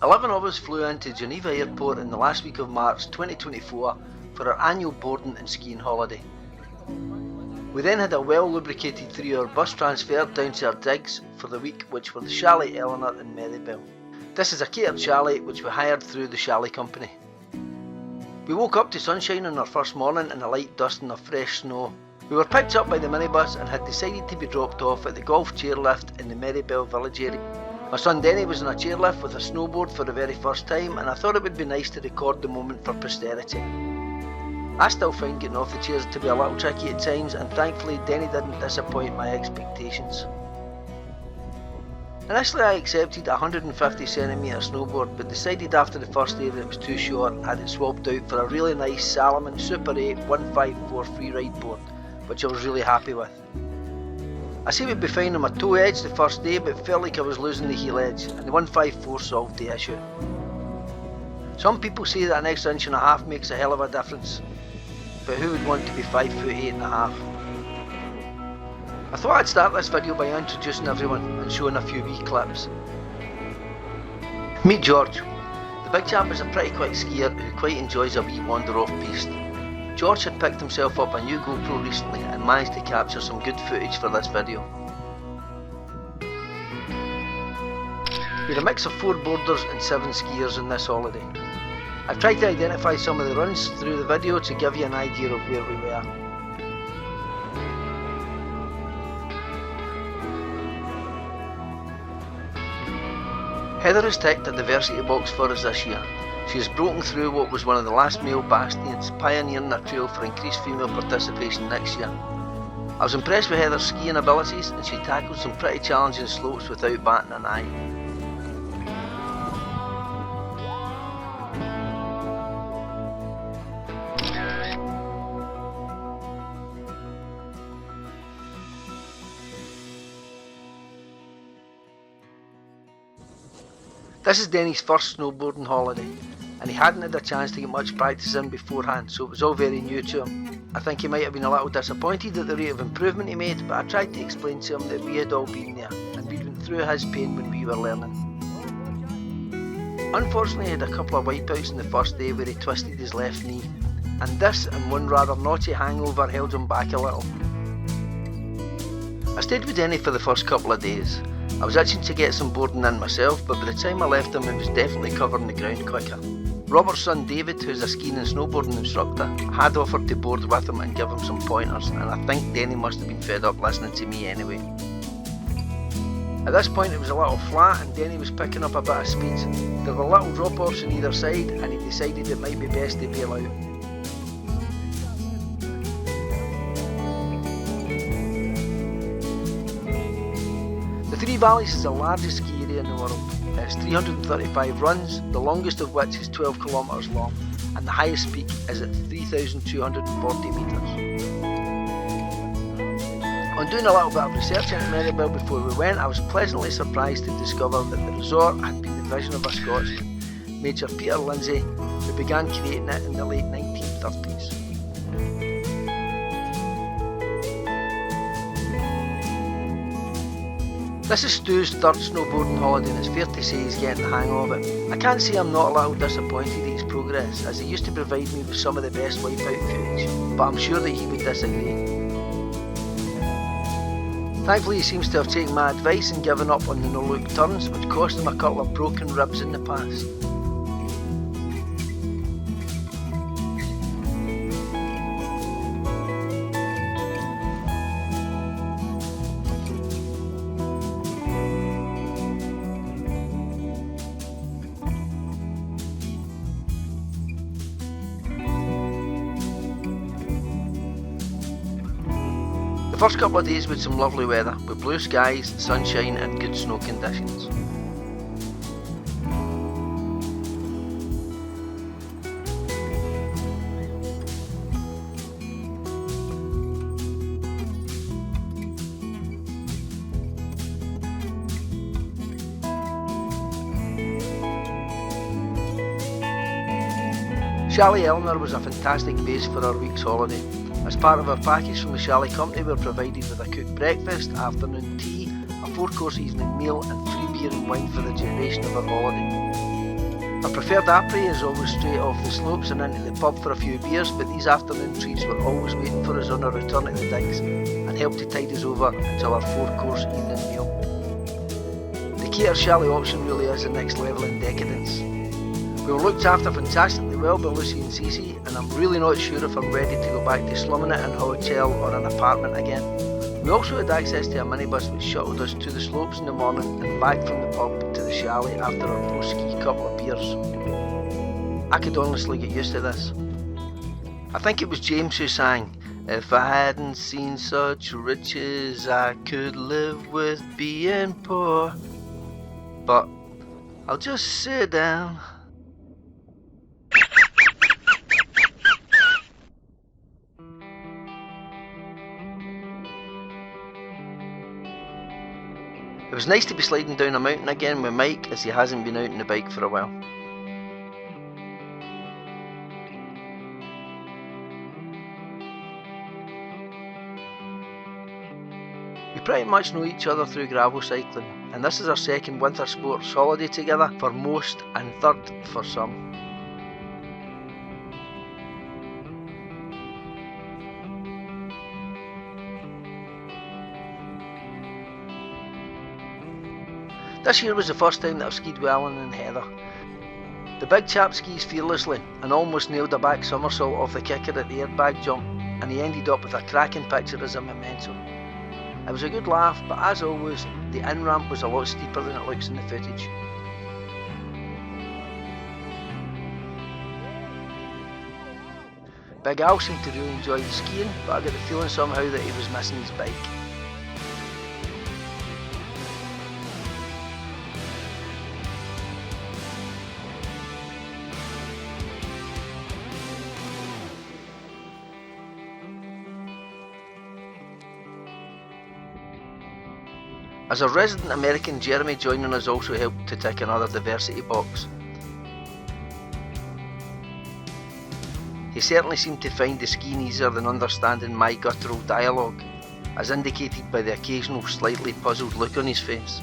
11 of us flew into Geneva Airport in the last week of March 2024 for our annual boarding and skiing holiday. We then had a well lubricated 3-hour bus transfer down to our digs for the week, which were the Chalet Eleanor in Meribel. This is a catered chalet which we hired through the Chalet Company. We woke up to sunshine on our first morning and a light dusting of fresh snow. We were picked up by the minibus and had decided to be dropped off at the golf chairlift in the Meribel village area. My son Denny was on a chairlift with a snowboard for the very first time, and I thought it would be nice to record the moment for posterity. I still find getting off the chairs to be a little tricky at times, and thankfully Denny didn't disappoint my expectations. Initially I accepted a 150cm snowboard, but decided after the first day that it was too short and had it swapped out for a really nice Salomon Super 8 154 freeride board, which I was really happy with. I seemed to be fine on my toe edge the first day, but felt like I was losing the heel edge, and the 154 solved the issue. Some people say that an extra inch and a half makes a hell of a difference, but who would want to be 5 foot 8 and a half? I thought I'd start this video by introducing everyone and showing a few wee clips. Meet George. The big chap is a pretty quick skier who quite enjoys a wee wander off piste. George had picked himself up a new GoPro recently and managed to capture some good footage for this video. We're a mix of 4 boarders and 7 skiers on this holiday. I've tried to identify some of the runs through the video to give you an idea of where we were. Heather has ticked a diversity box for us this year. She has broken through what was one of the last male bastions, pioneering a trail for increased female participation next year. I was impressed with Heather's skiing abilities, and she tackled some pretty challenging slopes without batting an eye. This is Denny's first snowboarding holiday, and he hadn't had a chance to get much practice in beforehand, so it was all very new to him. I think he might have been a little disappointed at the rate of improvement he made, but I tried to explain to him that we had all been there, and we'd been through his pain when we were learning. Unfortunately, he had a couple of wipeouts on the first day where he twisted his left knee, and this and one rather naughty hangover held him back a little. I stayed with Denny for the first couple of days. I was itching to get some boarding in myself, but by the time I left him, he was definitely covering the ground quicker. Robert's son David, who's a skiing and snowboarding instructor, had offered to board with him and give him some pointers, and I think Denny must have been fed up listening to me anyway. At this point it was a little flat and Denny was picking up a bit of speed. There were little drop-offs on either side, and he decided it might be best to bail out. The Three Vallees is the largest ski area in the world. It has 335 runs, the longest of which is 12 kilometres long, and the highest peak is at 3,240 metres. On doing a little bit of research into Meribel before we went, I was pleasantly surprised to discover that the resort had been the vision of a Scotsman, Major Peter Lindsay, who began creating it in the late 1930s. This is Stu's third snowboarding holiday, and it's fair to say he's getting the hang of it. I can't say I'm not a little disappointed at his progress, as he used to provide me with some of the best wipeout footage, but I'm sure that he would disagree. Thankfully he seems to have taken my advice and given up on the no-look turns, which cost him a couple of broken ribs in the past. The first couple of days with some lovely weather, with blue skies, sunshine and good snow conditions. Chalet Eleanor was a fantastic base for our week's holiday. As part of our package from the Chalet Company, we were provided with a cooked breakfast, afternoon tea, a 4-course evening meal and free beer and wine for the duration of our holiday. My preferred après is always straight off the slopes and into the pub for a few beers, but these afternoon treats were always waiting for us on our return to the digs and helped to tide us over until our 4-course evening meal. The catered chalet option really is the next level in decadence. We were looked after fantastically well by Lucy and Cece, and I'm really not sure if I'm ready to go back to slumming it in a hotel or an apartment again. We also had access to a minibus which shuttled us to the slopes in the morning and back from the pub to the chalet after our post-ski couple of beers. I could honestly get used to this. I think it was James who sang, "If I hadn't seen such riches, I could live with being poor." But I'll just sit down. It was nice to be sliding down a mountain again with Mike, as he hasn't been out on the bike for a while. We pretty much know each other through gravel cycling, and this is our second winter sports holiday together for most and third for some. This year was the first time that I've skied with Alan and Heather. The big chap skis fearlessly and almost nailed a back somersault off the kicker at the airbag jump, and he ended up with a cracking picture as a memento. It was a good laugh, but as always, the in-ramp was a lot steeper than it looks in the footage. Big Al seemed to really enjoy the skiing, but I got the feeling somehow that he was missing his bike. As a resident American, Jeremy joining us also helped to tick another diversity box. He certainly seemed to find the skiing easier than understanding my guttural dialogue, as indicated by the occasional slightly puzzled look on his face.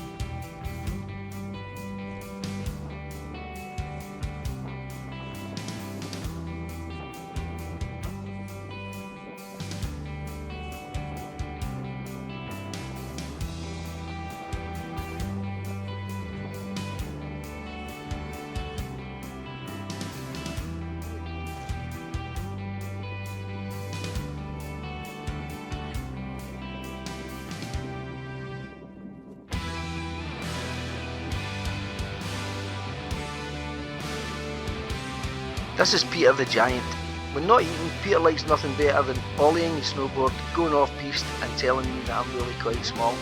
This is Peter the Giant. When not eating, Peter likes nothing better than ollieing his snowboard, going off piste and telling me that I'm really quite small.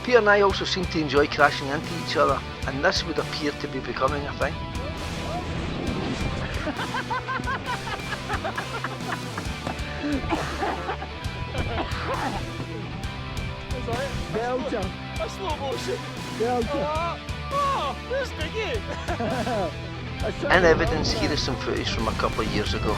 Peter and I also seem to enjoy crashing into each other, and this would appear to be becoming a thing. Belgium. A slow motion. Belgium. Oh, there's Biggie. In evidence, here is some footage from a couple of years ago.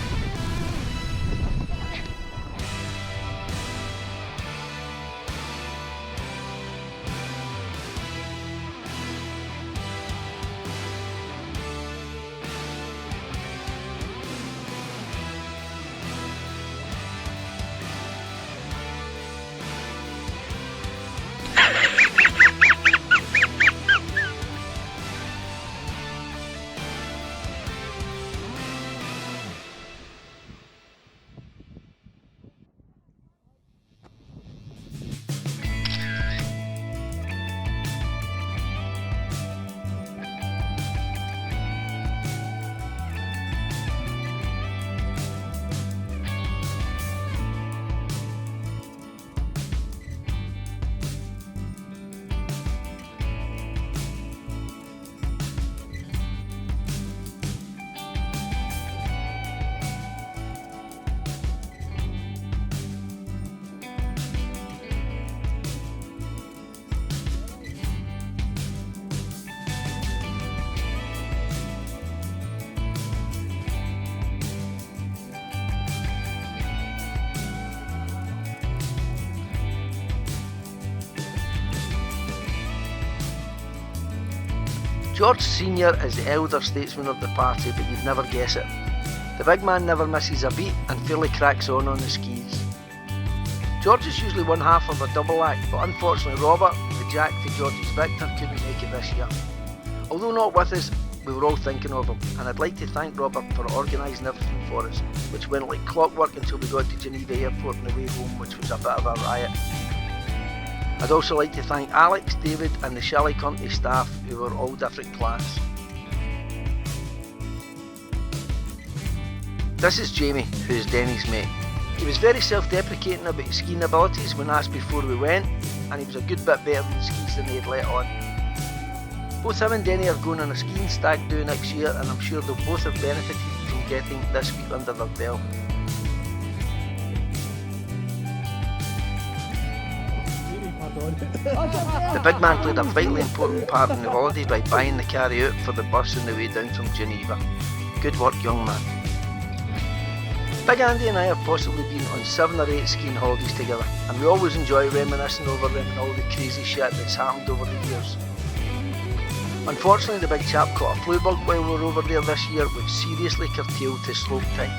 George Sr. is the elder statesman of the party, but you'd never guess it. The big man never misses a beat and fairly cracks on the skis. George is usually one half of a double act, but unfortunately Robert, the Jack to George's Victor, couldn't make it this year. Although not with us, we were all thinking of him, and I'd like to thank Robert for organising everything for us, which went like clockwork until we got to Geneva Airport on the way home, which was a bit of a riot. I'd also like to thank Alex, David and the Chalet Company staff, who were all different class. This is Jamie, who is Denny's mate. He was very self-deprecating about his skiing abilities when asked before we went, and he was a good bit better than the skis than they had let on. Both him and Denny are going on a skiing stag do next year, and I'm sure they'll both have benefited from getting this week under their belt. The big man played a vitally important part in the holiday by buying the carry out for the bus on the way down from Geneva. Good work, young man. Big Andy and I have possibly been on 7 or 8 skiing holidays together, and we always enjoy reminiscing over them and all the crazy shit that's happened over the years. Unfortunately, the big chap caught a flu bug while we were over there this year, which seriously curtailed his slope time.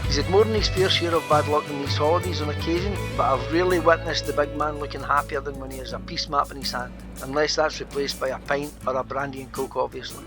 He's had more than his fair share of bad luck on these holidays on occasion, but I've rarely witnessed the big man looking happier than when he has a peace map in his hand, unless that's replaced by a pint or a brandy and coke, obviously.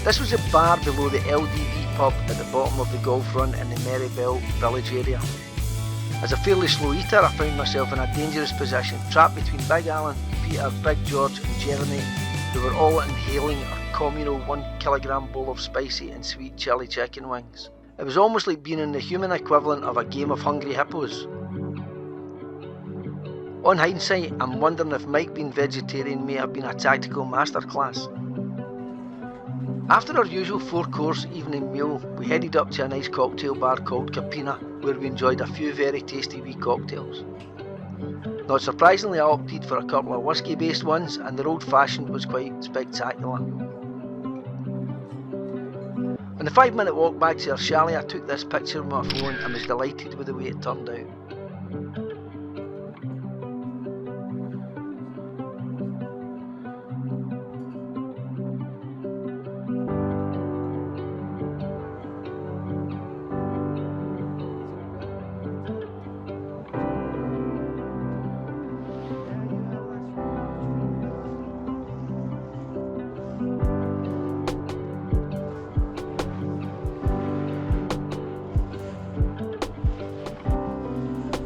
This was a bar below the LDV pub at the bottom of the golf run in the Meribel village area. As a fairly slow eater, I found myself in a dangerous position, trapped between Big Alan, Peter, Big George and Jeremy, who were all inhaling a communal 1 kilogram bowl of spicy and sweet chili chicken wings. It was almost like being in the human equivalent of a game of Hungry Hippos. On hindsight, I'm wondering if Mike being vegetarian may have been a tactical masterclass. After our usual 4-course evening meal, we headed up to a nice cocktail bar called Capina, where we enjoyed a few very tasty wee cocktails. Not surprisingly, I opted for a couple of whiskey based ones, and their old fashioned was quite spectacular. On the 5-minute walk back to our chalet, I took this picture with my phone and was delighted with the way it turned out.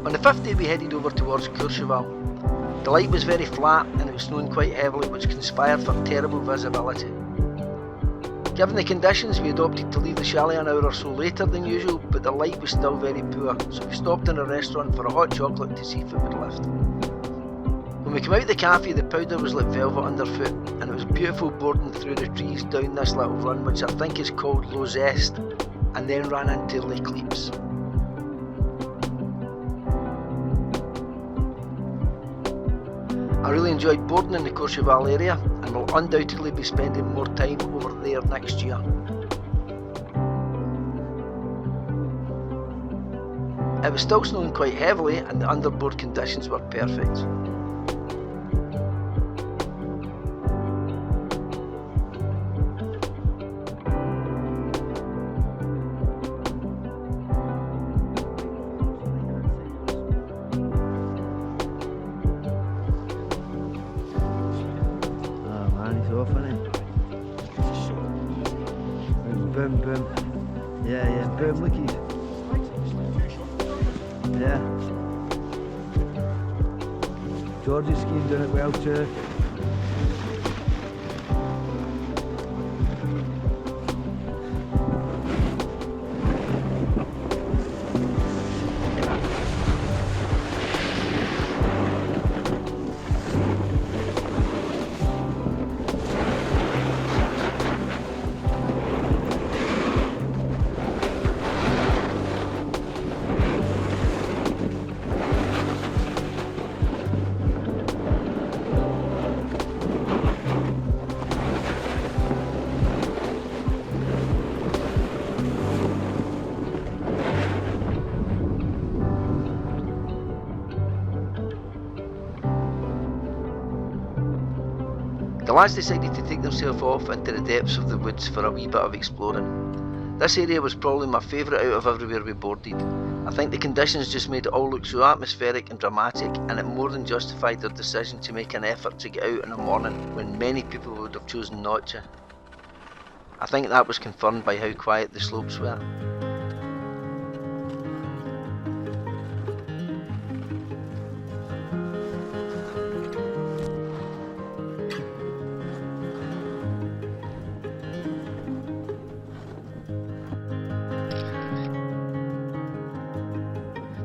On the 5th day we headed over towards Courchevel. The light was very flat and it was snowing quite heavily, which conspired for terrible visibility. Given the conditions, we had opted to leave the chalet an hour or so later than usual, but the light was still very poor, so we stopped in a restaurant for a hot chocolate to see if it would lift. When we came out the cafe, the powder was like velvet underfoot, and it was beautiful boarding through the trees down this little run, which I think is called Low Zest, and then ran into Lake Leaps. I really enjoyed boarding in the Courchevel area and will undoubtedly be spending more time over there next year. It was still snowing quite heavily and the underboard conditions were perfect. Boom, boom. Yeah, boom, lookies. Yeah. George is skiing doing it well too. the lads decided to take themselves off into the depths of the woods for a wee bit of exploring. This area was probably my favourite out of everywhere we boarded. I think the conditions just made it all look so atmospheric and dramatic, and it more than justified their decision to make an effort to get out in the morning when many people would have chosen not to. I think that was confirmed by how quiet the slopes were.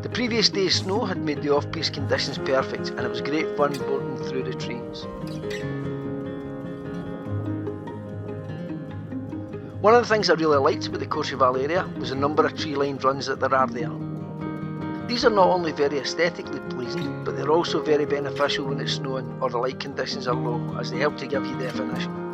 The previous day's snow had made the off-piste conditions perfect, and it was great fun boarding through the trains. One of the things I really liked about the Courchevel area was the number of tree-lined runs that there are there. These are not only very aesthetically pleasing, but they're also very beneficial when it's snowing or the light conditions are low, as they help to give you definition.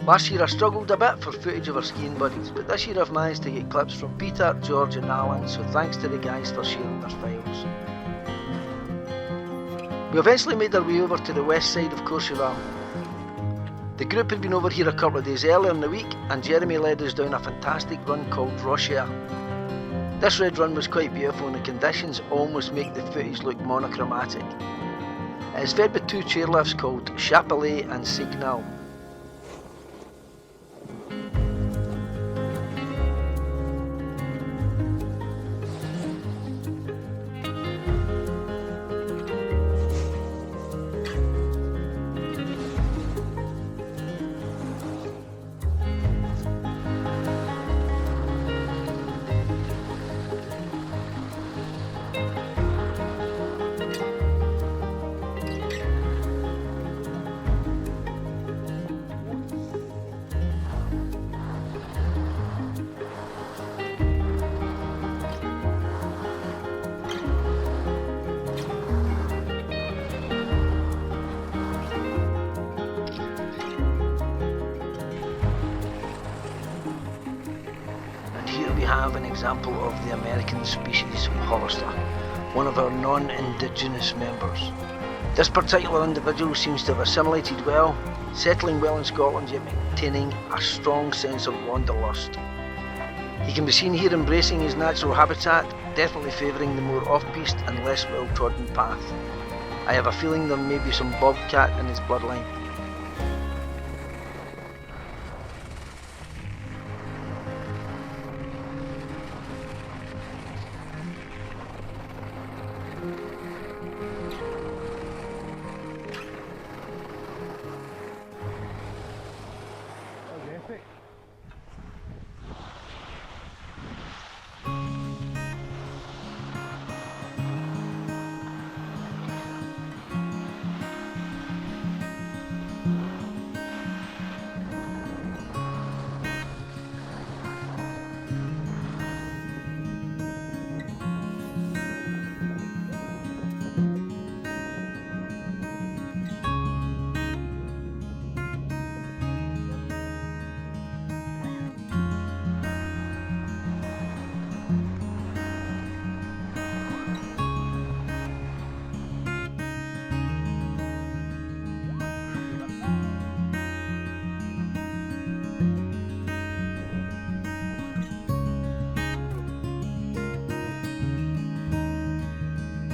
Last year I struggled a bit for footage of our skiing buddies, but this year I've managed to get clips from Peter, George and Alan, so thanks to the guys for sharing their files. We eventually made our way over to the west side of Courchevel. The group had been over here a couple of days earlier in the week, and Jeremy led us down a fantastic run called Rocher. This red run was quite beautiful, and the conditions almost make the footage look monochromatic. It is fed by two chairlifts called Chalet and Signal. We have an example of the American species Hollister, one of our non-indigenous members. This particular individual seems to have assimilated well, settling well in Scotland yet maintaining a strong sense of wanderlust. He can be seen here embracing his natural habitat, definitely favouring the more off-piste and less well-trodden path. I have a feeling there may be some bobcat in his bloodline.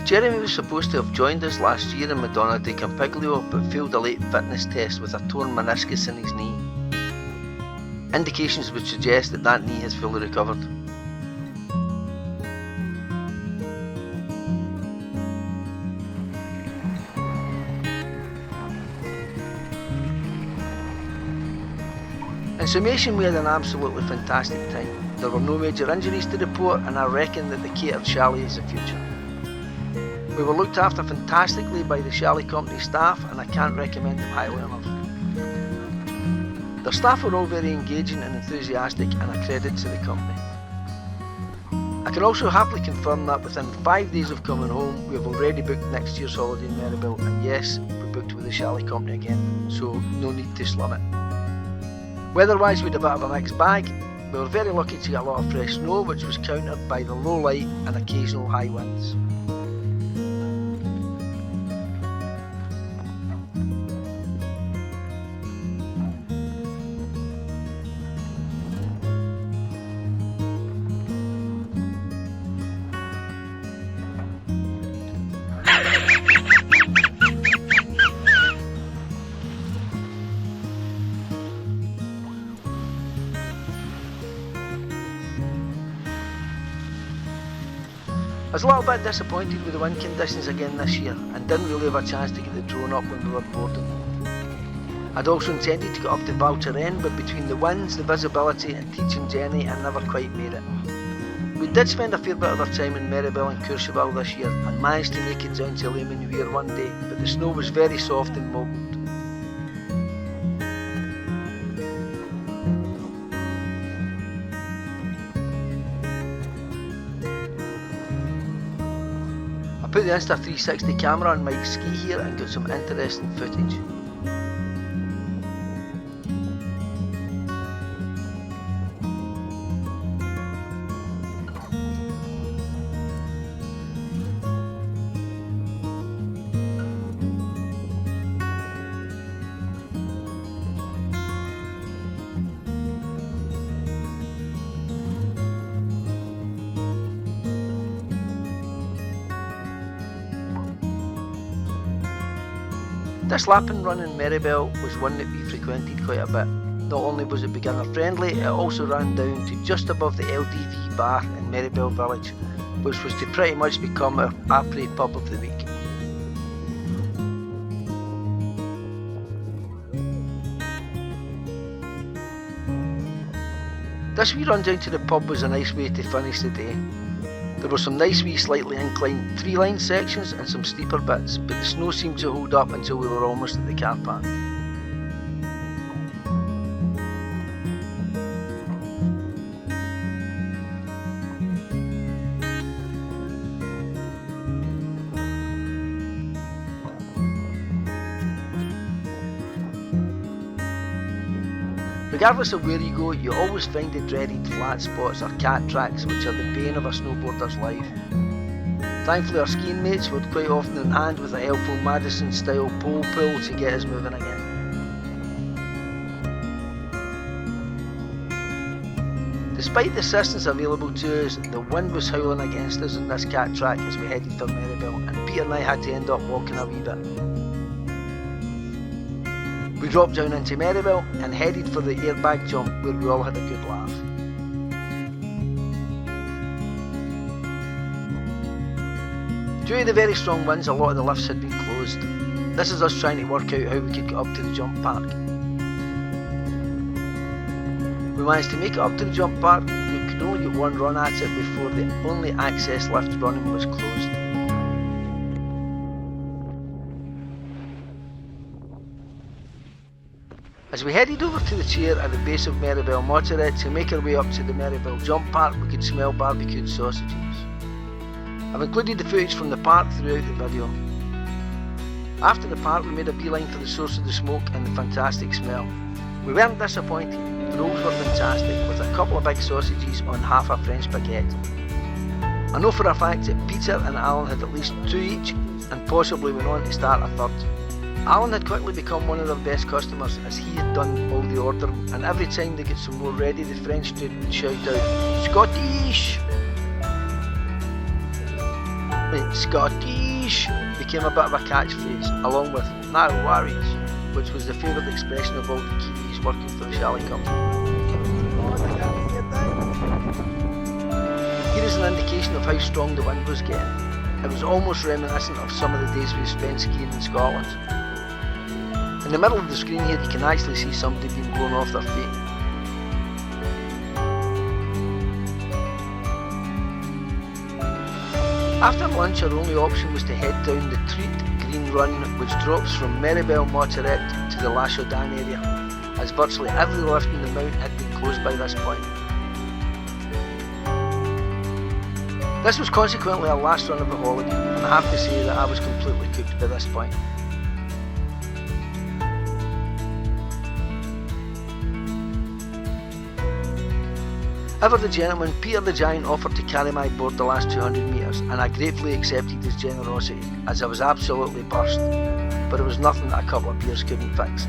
Jeremy was supposed to have joined us last year in Madonna di Campiglio, but failed a late fitness test with a torn meniscus in his knee. Indications would suggest that that knee has fully recovered. In summation, we had an absolutely fantastic time. There were no major injuries to report, and I reckon that the catered chalet is the future. We were looked after fantastically by the Chalet Company staff, and I can't recommend them highly enough. Their staff were all very engaging and enthusiastic, and a credit to the company. I can also happily confirm that within 5 days of coming home, we have already booked next year's holiday in Meribel, and yes, we booked with the Chalet Company again, so no need to slum it. Weather-wise, we had a bit of a mixed bag. We were very lucky to get a lot of fresh snow, which was countered by the low light and occasional high winds. was a little bit disappointed with the wind conditions again this year and didn't really have a chance to get the drone up when we were boarding. I'd also intended to get up to Vallees, but between the winds, the visibility and teaching Jenny, I never quite made it. We did spend a fair bit of our time in Meribel and Courchevel this year and managed to make it down to Le Menuire one day, but the snow was very soft and mottled. I put the Insta360 camera on Mike's ski here and got some interesting footage. This lap and run in Meribel was one that we frequented quite a bit. Not only was it beginner friendly, it also ran down to just above the LDV bar in Meribel village, which was to pretty much become our après pub of the week. This wee run down to the pub was a nice way to finish the day. There were some nice wee slightly inclined 3-line sections and some steeper bits, but the snow seemed to hold up until we were almost at the car park. Regardless of where you go, you always find the dreaded flat spots or cat tracks, which are the bane of a snowboarder's life. Thankfully our skiing mates would quite often in hand with a helpful Madison style pole pull to get us moving again. Despite the assistance available to us, the wind was howling against us on this cat track as we headed for Meribel, and Peter and I had to end up walking a wee bit. We dropped down into Meribel and headed for the airbag jump where we all had a good laugh. Due to the very strong winds, a lot of the lifts had been closed. This is us trying to work out how we could get up to the jump park. We managed to make it up to the jump park, but we could only get one run at it before the only access lift running was closed. As we headed over to the chair at the base of Meribel Motorette to make our way up to the Meribel jump park, we could smell barbecued sausages. I've included the footage from the park throughout the video. After the park we made a beeline for the source of the smoke and the fantastic smell. We weren't disappointed, the rolls were fantastic with a couple of big sausages on half a French baguette. I know for a fact that Peter and Alan had at least 2 each and possibly went on to start a third. Alan had quickly become one of their best customers as he had done all the ordering, and every time they get some more ready the French dude would shout out, "Scottish!" Scottish became a bit of a catchphrase, along with "No worries," which was the favourite expression of all the Kiwis working for the Chalet Company. Here is an indication of how strong the wind was getting. It was almost reminiscent of some of the days we've spent skiing in Scotland. In the middle of the screen here you can actually see somebody being blown off their feet. After lunch our only option was to head down the Treat Green Run, which drops from Meribel Motorette to the La Chaudan area, as virtually every lift in the mount had been closed by this point. This was consequently our last run of the holiday, and I have to say that I was completely cooked by this point. Ever the gentleman, Peter the Giant offered to carry my board the last 200 metres, and I gratefully accepted his generosity, as I was absolutely burst, but it was nothing that a couple of beers couldn't fix.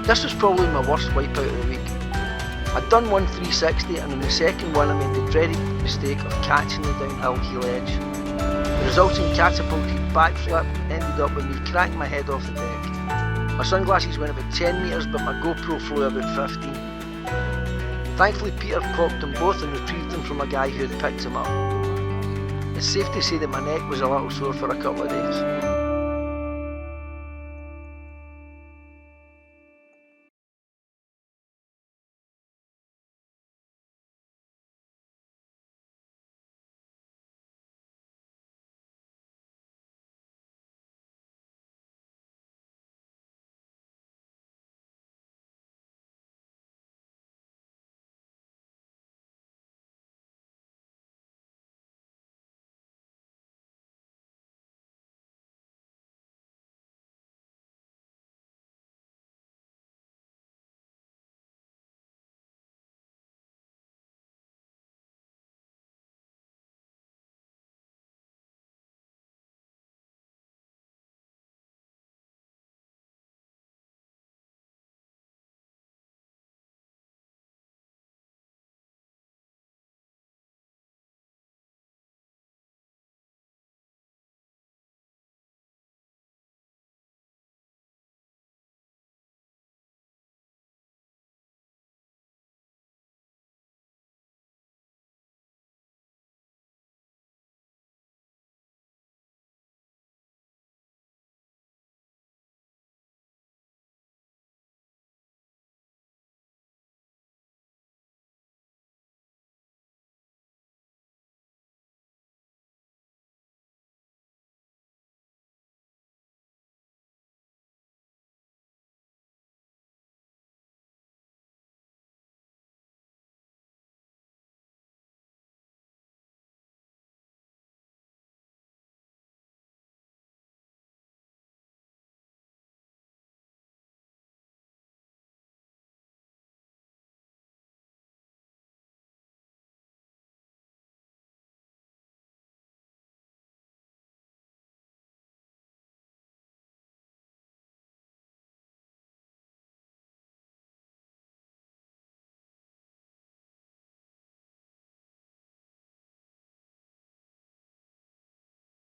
This was probably my worst wipeout of the week. I'd done one 360 and on the second one I made the dreaded mistake of catching the downhill heel edge. The resulting catapulted backflip ended up with me cracking my head off the deck. My sunglasses went about 10 metres but my GoPro flew about 15. Thankfully Peter popped them both and retrieved them from a guy who had picked them up. It's safe to say that my neck was a little sore for a couple of days.